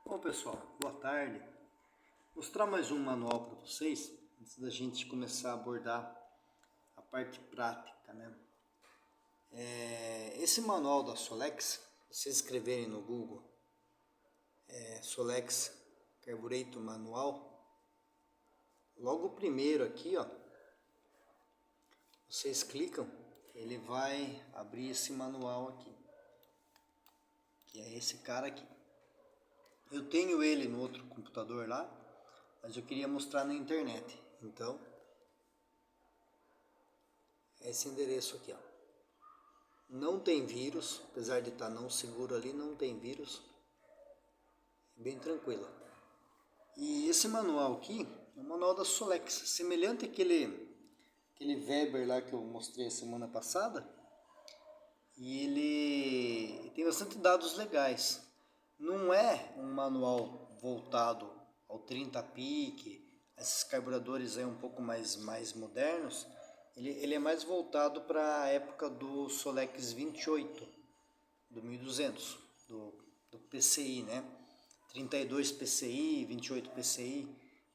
Bom pessoal, boa tarde. Vou mostrar mais um manual para vocês antes da gente começar a abordar a parte prática, né? Esse manual da Solex, se vocês escreverem no Google Solex Carburetor Manual, logo o primeiro aqui, ó, vocês clicam, ele vai abrir esse manual aqui, que é esse cara aqui. Eu tenho ele no outro computador lá, mas eu queria mostrar na internet. Então, esse endereço aqui, ó. Não tem vírus, apesar de estar não seguro ali, não tem vírus. É bem tranquilo. E esse manual aqui é o manual da Solex, semelhante àquele Weber lá que eu mostrei a semana passada. E ele tem bastante dados legais. Não é um manual voltado ao 30 pique, esses carburadores aí um pouco mais modernos. Ele é mais voltado para a época do Solex 28, do 1200, do PCI, né? 32 PCI, 28 PCI.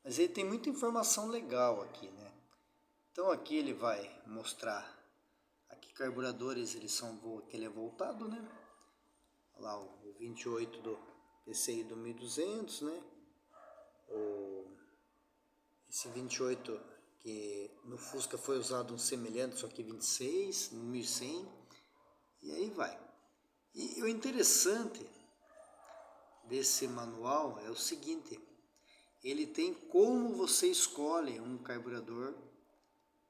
Mas ele tem muita informação legal aqui, né? Então aqui ele vai mostrar, aqui carburadores, ele é voltado, né? Olha lá o 28 do PCI do 1200, né? Esse 28 que no Fusca foi usado um semelhante, só que 26, 1100, e aí vai. E o interessante desse manual é o seguinte, ele tem como você escolhe um carburador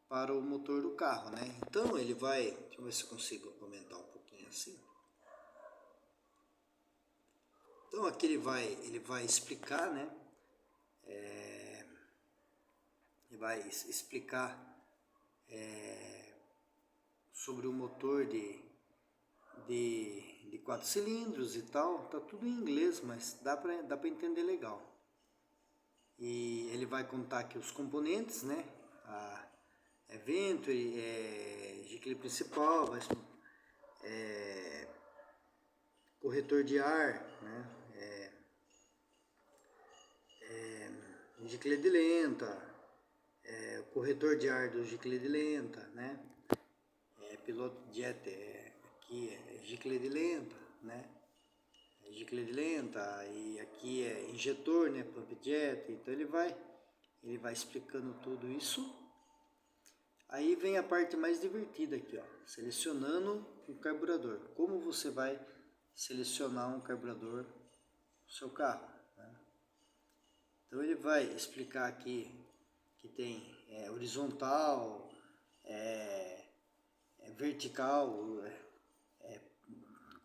para o motor do carro, né? Então ele vai, deixa eu ver se eu consigo aumentar um pouquinho assim. Então aqui ele vai explicar, né? Ele vai explicar sobre o motor de 4 cilindros e tal. Tá tudo em inglês, mas dá para entender legal. E ele vai contar aqui os componentes, né? Venturi, gicle principal, corretor de ar, né? Gicle de lenta, corretor de ar do gicle de lenta, né? Piloto jet aqui é gicle de lenta, né? Gicle de lenta, e aqui é injetor, né? Pump jet. Então ele vai explicando tudo isso. Aí vem a parte mais divertida aqui, ó, selecionando o carburador. Como você vai selecionar um carburador no seu carro, né? Então ele vai explicar aqui que tem horizontal, vertical,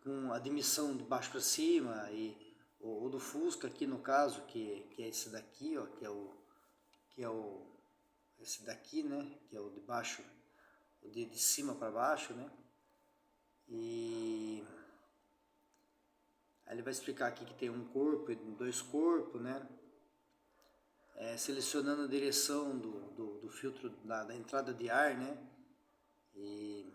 com admissão de baixo para cima, e o do Fusca aqui no caso, que é esse daqui, ó, esse daqui, né, que é o de baixo, o de cima para baixo, né? E aí ele vai explicar aqui que tem um corpo e dois corpos, né? Selecionando a direção do filtro da entrada de ar, né? E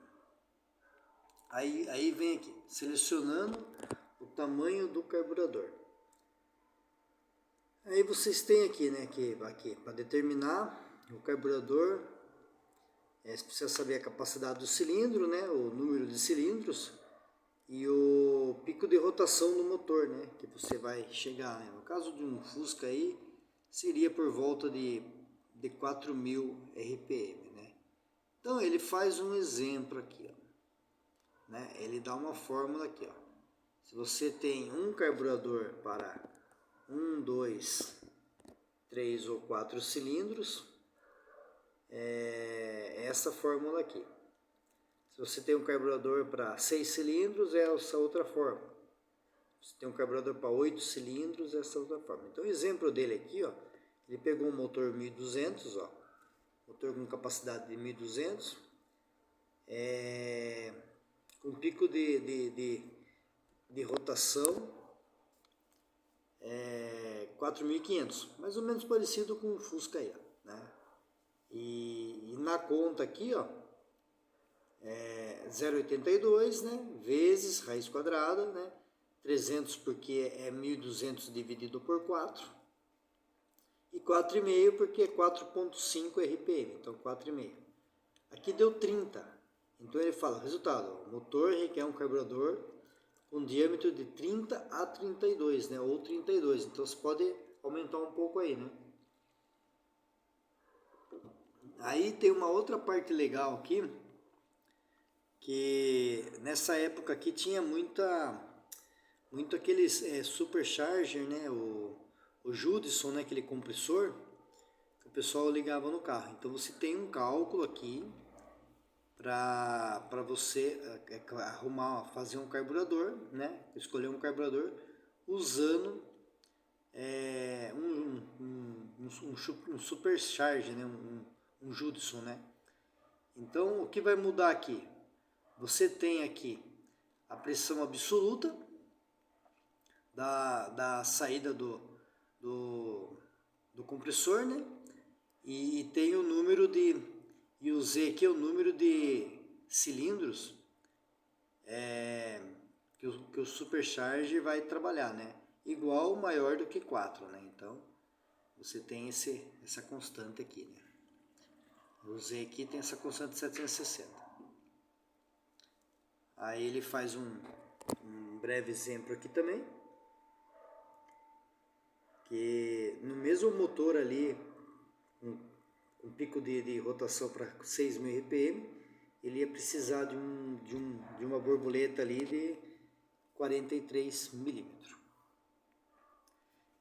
aí vem aqui, selecionando o tamanho do carburador. Aí vocês têm aqui, né, aqui para determinar o carburador, você precisa saber a capacidade do cilindro, né, o número de cilindros e o pico de rotação do motor, né, que você vai chegar, né? No caso de um Fusca aí, seria por volta de 4.000 RPM, né? Então ele faz um exemplo aqui, ó, né? Ele dá uma fórmula aqui, ó. Se você tem um carburador para 1, 2, 3 ou 4 cilindros, essa fórmula aqui. Se você tem um carburador para 6 cilindros, é essa outra fórmula. Se tem um carburador para 8 cilindros, essa outra forma. Então o exemplo dele aqui, ó, ele pegou um motor 1200, ó, motor com capacidade de 1200, com pico de rotação 4.500, mais ou menos parecido com o Fusca aí, ó, né? E na conta aqui, ó, 0,82, né, vezes raiz quadrada, né, 300 porque é 1.200 dividido por 4. E 4,5 porque é 4,5 RPM, então 4,5. Aqui deu 30. Então ele fala, resultado, o motor requer um carburador com diâmetro de 30 a 32, né? Ou 32. Então você pode aumentar um pouco aí, né? Aí tem uma outra parte legal aqui, que nessa época aqui tinha muito aqueles supercharger, né? O Judson, né? Aquele compressor que o pessoal ligava no carro. Então você tem um cálculo aqui para você fazer um carburador, né? Escolher um carburador usando um supercharger, né? Um Judson, né? Então o que vai mudar aqui? Você tem aqui a pressão absoluta da saída do compressor, né? E tem o número de, e o Z aqui é o número de cilindros que o supercharger vai trabalhar, né? Igual ou maior do que 4, né? Então você tem essa constante aqui, né? O Z aqui tem essa constante de 760. Aí ele faz um breve exemplo aqui também, que no mesmo motor ali, um pico de rotação para 6.000 RPM, ele ia precisar de uma borboleta ali de 43 milímetros.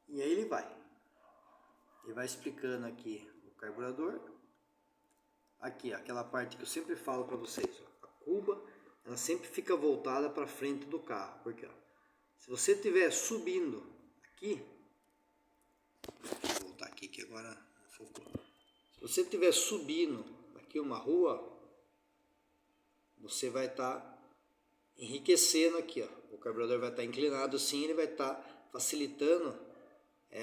E aí ele vai explicando aqui o carburador. Aqui, aquela parte que eu sempre falo para vocês, ó, a cuba, ela sempre fica voltada para frente do carro, porque ó, se você estiver subindo aqui, vou voltar aqui que agora não focou. Se você estiver subindo aqui uma rua, você vai estar enriquecendo aqui, ó. O carburador vai estar inclinado assim, ele vai estar facilitando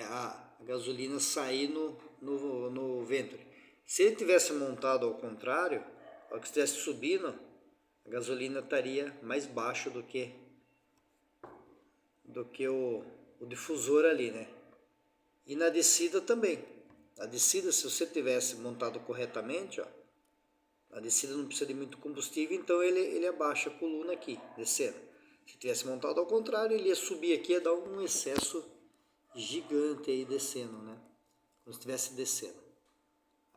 a gasolina sair no ventre. Se ele tivesse montado ao contrário, ao que estivesse subindo, a gasolina estaria mais baixo do que o difusor ali, né? E na descida também. Na descida, se você tivesse montado corretamente, ó, na descida não precisa de muito combustível, então ele abaixa a coluna aqui, descendo. Se tivesse montado ao contrário, ele ia subir aqui, ia dar um excesso gigante aí descendo, né? Como se estivesse descendo.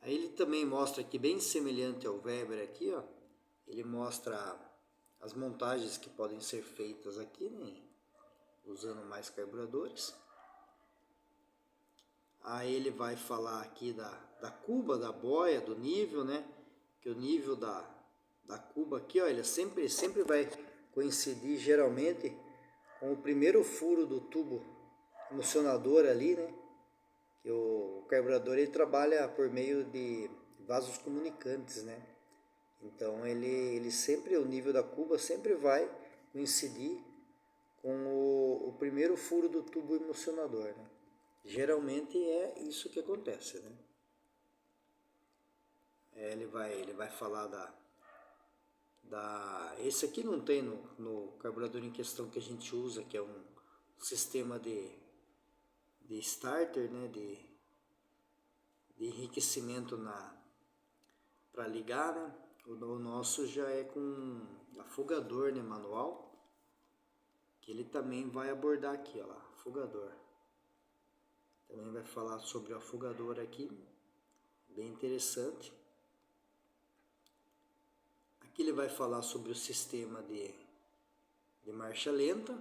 Aí ele também mostra aqui, bem semelhante ao Weber aqui, ó. Ele mostra as montagens que podem ser feitas aqui, né? Usando mais carburadores. Aí ele vai falar aqui da cuba, da boia, do nível, né? Que o nível da cuba aqui, ó, ele sempre vai coincidir geralmente com o primeiro furo do tubo emulsionador ali, né? Que o carburador ele trabalha por meio de vasos comunicantes, né? Então ele sempre, o nível da cuba sempre vai coincidir com o primeiro furo do tubo emulsionador, né? Geralmente é isso que acontece, né? Ele vai falar esse aqui não tem no carburador em questão que a gente usa, que é um sistema de starter, né? De enriquecimento para ligar, né? O nosso já é com afogador, né? Manual, que ele também vai abordar aqui, ó lá, afogador. Também vai falar sobre o afogador aqui, bem interessante. Aqui ele vai falar sobre o sistema de marcha lenta,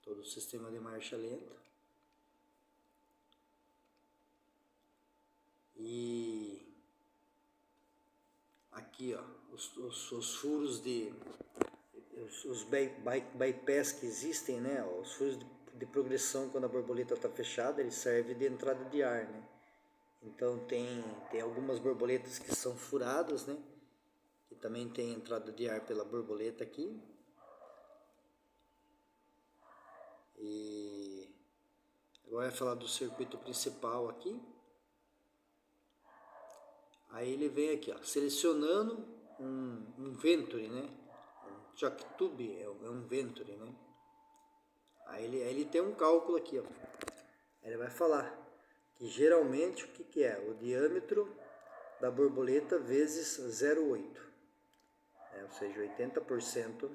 todo o sistema de marcha lenta. E aqui, ó, os furos os bypass que existem, né? Os furos de progressão quando a borboleta está fechada, ele serve de entrada de ar, né? Então tem algumas borboletas que são furadas, né? E também tem entrada de ar pela borboleta aqui. E agora vai falar do circuito principal aqui. Aí ele vem aqui, ó, selecionando um Venturi, né? shock tube, é um Venturi, né? Aí ele tem um cálculo aqui, ó. Ele vai falar que geralmente o que é? O diâmetro da borboleta vezes 0,8, né? Ou seja, 80%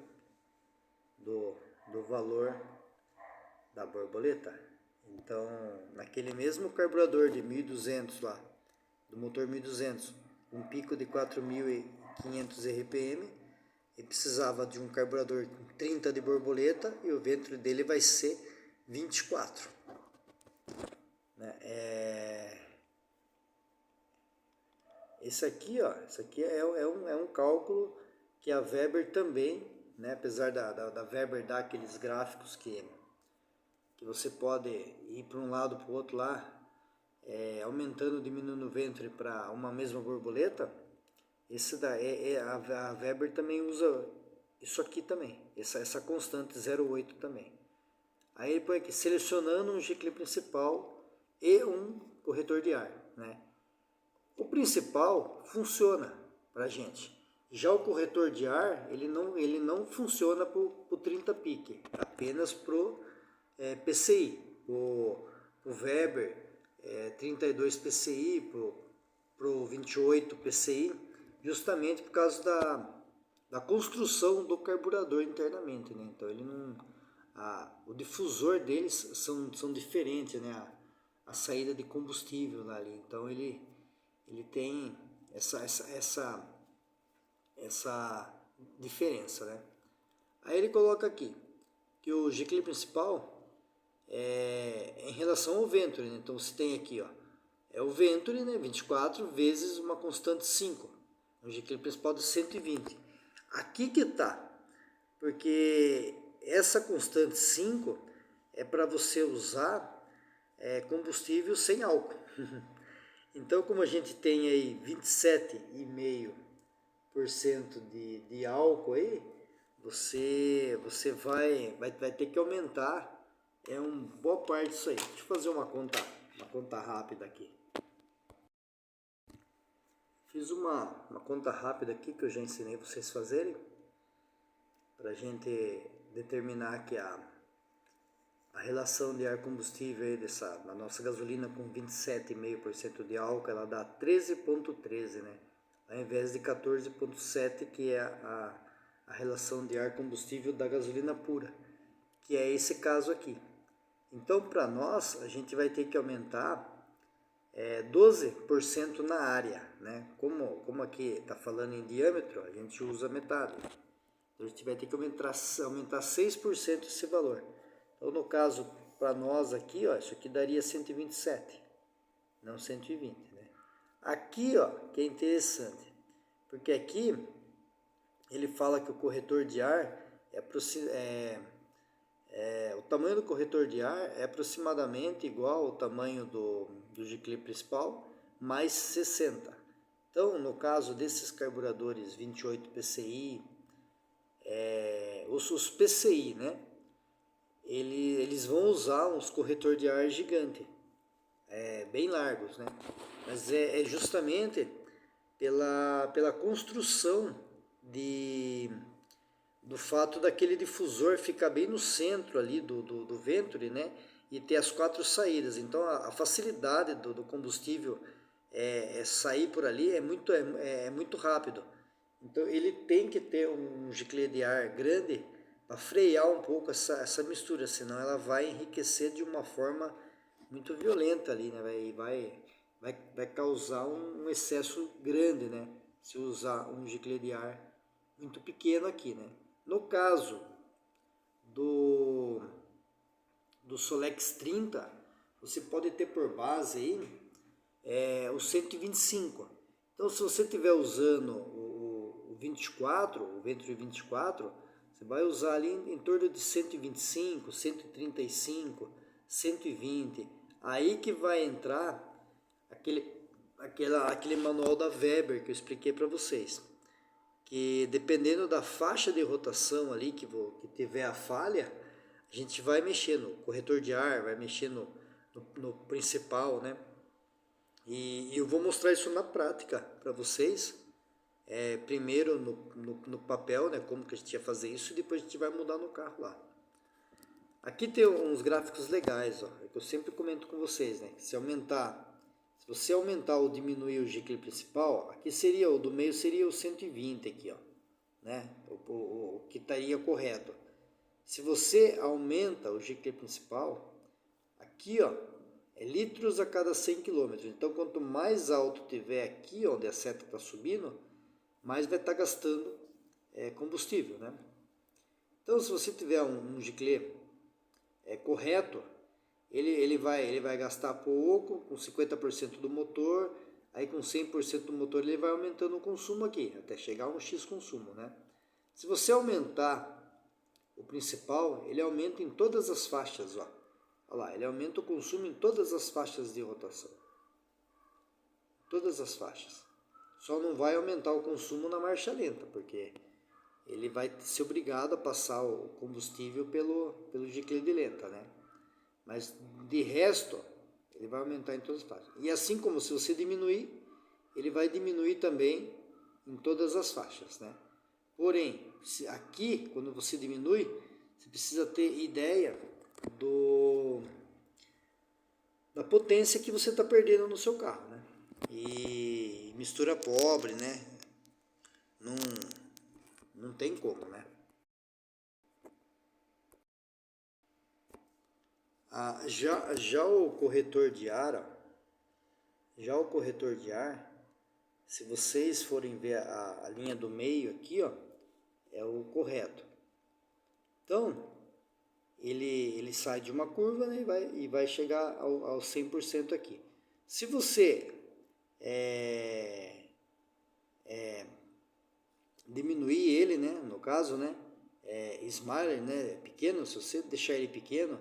do valor da borboleta. Então, naquele mesmo carburador de 1200 lá, do motor 1200, um pico de 4.500 RPM, ele precisava de um carburador com 30 de borboleta e o ventre dele vai ser 24. Esse aqui, ó, é um cálculo que a Weber também, né, apesar da Weber dar aqueles gráficos que você pode ir para um lado para o outro lá, aumentando, diminuindo o ventre para uma mesma borboleta, a Weber também usa isso aqui também, essa constante 0,8 também. Aí ele põe aqui, selecionando um Giclée principal e um corretor de ar, né? O principal funciona para a gente. Já o corretor de ar, ele não funciona para o 30 pique, apenas para o PCI, o Weber 32 PCI, para o 28 PCI, justamente por causa da construção do carburador internamente, né? Então ele não, o difusor deles são diferentes, né? A saída de combustível lá ali, então ele tem essa diferença, né? Aí ele coloca aqui que o Giclée principal em relação ao Venturi, né? Então você tem aqui, ó, é o Venturi, né, 24 vezes uma constante 5, o Giclée principal de 120. Aqui que tá, porque essa constante 5 é para você usar combustível sem álcool. Então, como a gente tem aí 27,5% de álcool aí, você vai ter que aumentar uma boa parte disso aí. Deixa eu fazer uma conta rápida aqui. Fiz uma conta rápida aqui que eu já ensinei vocês fazerem, para a gente determinar que a relação de ar combustível aí da nossa gasolina com 27,5% de álcool, ela dá 13,13, né? Ao invés de 14,7, que é a relação de ar combustível da gasolina pura, que é esse caso aqui. Então, para nós, a gente vai ter que aumentar 12% na área, né? Como aqui está falando em diâmetro, a gente usa metade. Então, a gente vai ter que aumentar 6% esse valor. Então, no caso, para nós aqui, ó, isso aqui daria 127, não 120, né? Aqui, ó, que é interessante, porque aqui ele fala que o corretor de ar o tamanho do corretor de ar é aproximadamente igual ao tamanho do Giclée principal, mais 60. Então, no caso desses carburadores 28 PCI, os PCI, né? Eles vão usar uns corretor de ar gigante, bem largos, né? Mas é justamente pela construção do fato daquele difusor ficar bem no centro ali do Venturi, né? E ter as 4 saídas. Então a facilidade do combustível sair por ali é muito rápido. Então ele tem que ter um Giclée de ar grande para frear um pouco essa mistura, senão ela vai enriquecer de uma forma muito violenta ali, né? Vai causar um excesso grande, né? Se usar um Giclée de ar muito pequeno aqui, né? No caso do Solex 30, você pode ter por base aí o 125. Então, se você estiver usando o 24, o Venturi 24, você vai usar ali em torno de 125, 135, 120. Aí que vai entrar aquele manual da Weber que eu expliquei para vocês. Que dependendo da faixa de rotação ali que tiver a falha, a gente vai mexer no corretor de ar, vai mexer no principal, né? E eu vou mostrar isso na prática para vocês, primeiro no papel, né, como que a gente ia fazer isso, e depois a gente vai mudar no carro lá. Aqui tem uns gráficos legais, ó, que eu sempre comento com vocês, né? Se você aumentar ou diminuir o GCLE principal, aqui seria, o do meio seria o 120 aqui, ó, né? O que estaria correto. Se você aumenta o GCLE principal, aqui, ó, é litros a cada 100 km. Então, quanto mais alto tiver aqui, onde a seta está subindo, mais vai estar gastando combustível, né? Então, se você tiver um GCLE correto, ele vai gastar pouco, com 50% do motor, aí com 100% do motor ele vai aumentando o consumo aqui, até chegar a um X consumo, né? Se você aumentar o principal, ele aumenta em todas as faixas, ó. Olha lá, ele aumenta o consumo em todas as faixas de rotação. Todas as faixas. Só não vai aumentar o consumo na marcha lenta, porque ele vai ser obrigado a passar o combustível pelo GCLE de lenta, né? Mas de resto, ele vai aumentar em todas as faixas. E assim como se você diminuir, ele vai diminuir também em todas as faixas, né? Porém, aqui, quando você diminui, você precisa ter ideia da potência que você está perdendo no seu carro, né? E mistura pobre, né? Não tem como, né? Já o corretor de ar, se vocês forem ver a linha do meio aqui, ó, é o correto. Então, ele sai de uma curva, né, e vai chegar ao 100% aqui. Se você diminuir ele, né, no caso, né, smaller, né, pequeno, se você deixar ele pequeno,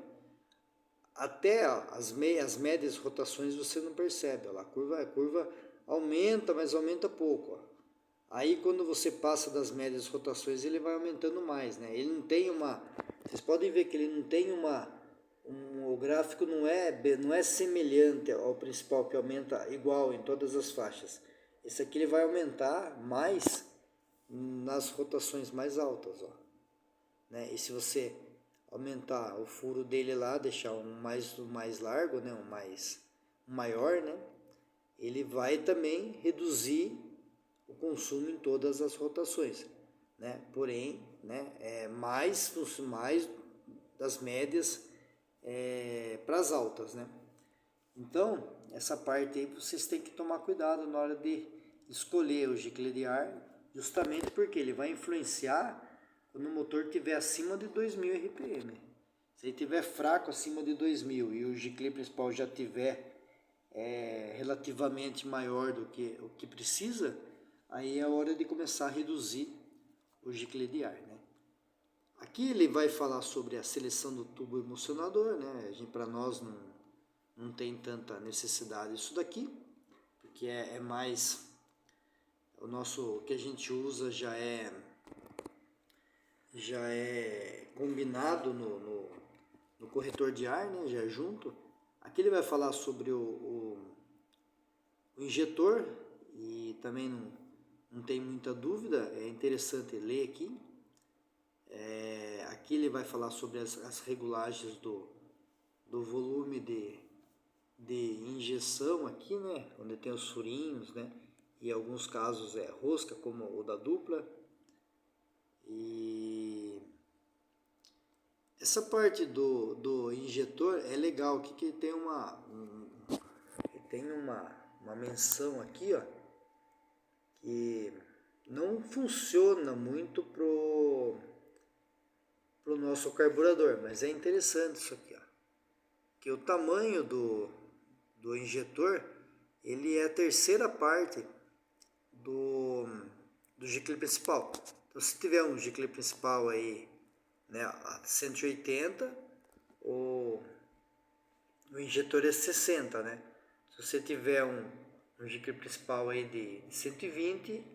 até as médias rotações você não percebe. Ó, a curva aumenta, mas aumenta pouco. Ó. Aí quando você passa das médias rotações, ele vai aumentando mais, né? Ele não tem vocês podem ver que ele não tem o gráfico não é semelhante ao principal, que aumenta igual em todas as faixas. Esse aqui ele vai aumentar mais nas rotações mais altas, ó. Né? E se você aumentar o furo dele lá, deixar um mais largo, né, um maior, né, ele vai também reduzir o consumo em todas as rotações, né? Porém, né, mais das médias para as altas, né? Então, essa parte aí vocês têm que tomar cuidado na hora de escolher o GCLE de ar, justamente porque ele vai influenciar quando o motor estiver acima de 2000 RPM. Se ele estiver fraco acima de 2000 e o GCLE principal já estiver relativamente maior do que o que precisa, aí é a hora de começar a reduzir o GCLE de ar, né? Aqui ele vai falar sobre a seleção do tubo emulsionador, né? Para nós não tem tanta necessidade isso daqui, porque é mais o que a gente usa já é combinado no corretor de ar, né? Já é junto. Aqui ele vai falar sobre o injetor, e também não tem muita dúvida, é interessante ler aqui. Aqui ele vai falar sobre as regulagens do volume de injeção aqui, né? Onde tem os furinhos, né? E em alguns casos é rosca, como o da dupla. E essa parte do injetor é legal, que tem uma menção aqui, ó, que não funciona muito pro nosso carburador, mas é interessante isso aqui, ó, que o tamanho do injetor, ele é a terceira parte do GCLE principal. Então, se tiver um GCLE principal aí, né, a 180, o injetor é 60, né? Se você tiver um GCLE principal aí de 120,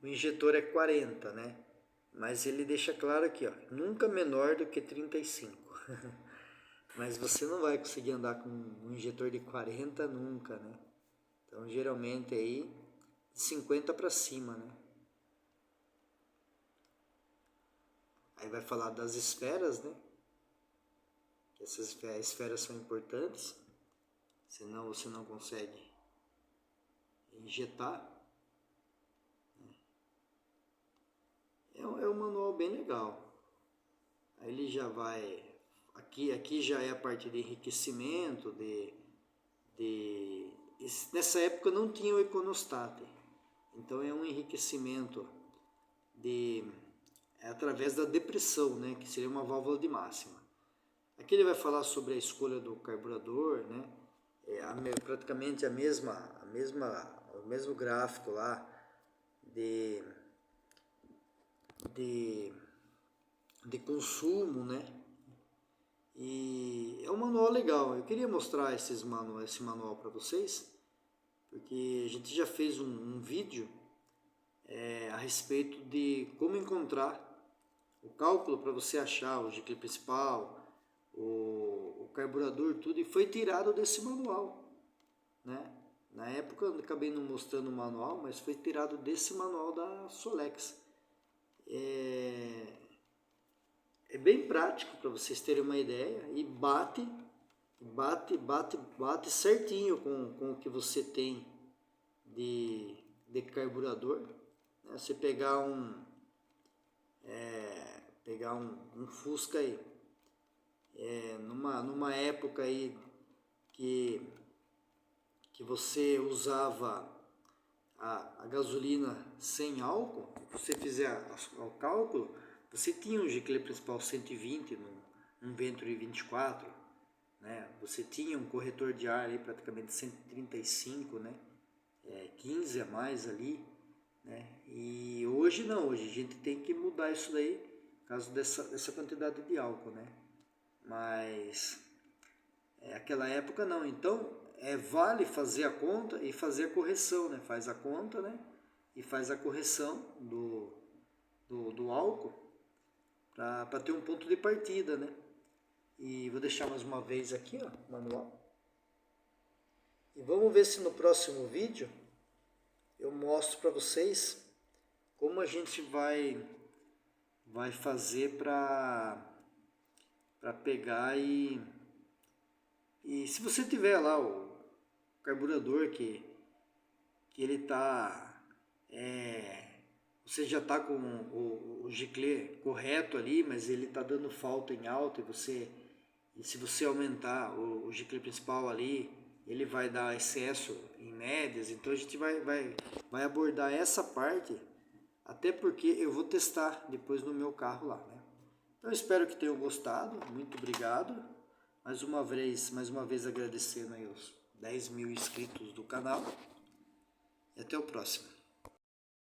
o injetor é 40, né? Mas ele deixa claro aqui, ó, nunca menor do que 35. Mas você não vai conseguir andar com um injetor de 40 nunca, né? Então, geralmente aí de 50 para cima, né? Aí vai falar das esferas, né? Essas esferas são importantes, senão você não consegue injetar. É um manual bem legal. Aí ele já vai... Aqui já é a parte de enriquecimento, nessa época não tinha o econostat. Então é um enriquecimento através da depressão, né? Que seria uma válvula de máxima. Aqui ele vai falar sobre a escolha do carburador, né? Praticamente o mesmo gráfico lá de consumo, né? E é um manual legal. Eu queria mostrar esse manual para vocês, porque a gente já fez um vídeo a respeito de como encontrar o cálculo para você achar o GICLE principal, o carburador, tudo, e foi tirado desse manual, né? Na época eu acabei não mostrando o manual, mas foi tirado desse manual da Solex. É bem prático para vocês terem uma ideia, e bate certinho com o que você tem de carburador. Você pegar um Fusca aí, numa época aí que você usava a gasolina sem álcool, você fizer o cálculo, você tinha um GICLE principal 120 num Venturi 24, né? Você tinha um corretor de ar aí praticamente 135, né? 15 a mais ali, né? E hoje não, hoje a gente tem que mudar isso daí por causa dessa quantidade de álcool, né? Mas aquela época não. Então vale fazer a conta e fazer a correção, né? Faz a conta, né? E faz a correção do álcool para ter um ponto de partida, né? E vou deixar mais uma vez aqui, ó, o manual. E vamos ver se no próximo vídeo eu mostro para vocês como a gente vai fazer para pegar e se você tiver lá o carburador que ele tá você já está com o GICLE correto ali, mas ele está dando falta em alta, e se você aumentar o GICLE principal ali, ele vai dar excesso em médias. Então a gente vai abordar essa parte, até porque eu vou testar depois no meu carro lá, né? Então eu espero que tenham gostado, muito obrigado. Mais uma vez agradecendo aí os 10 mil inscritos do canal, e até o próximo.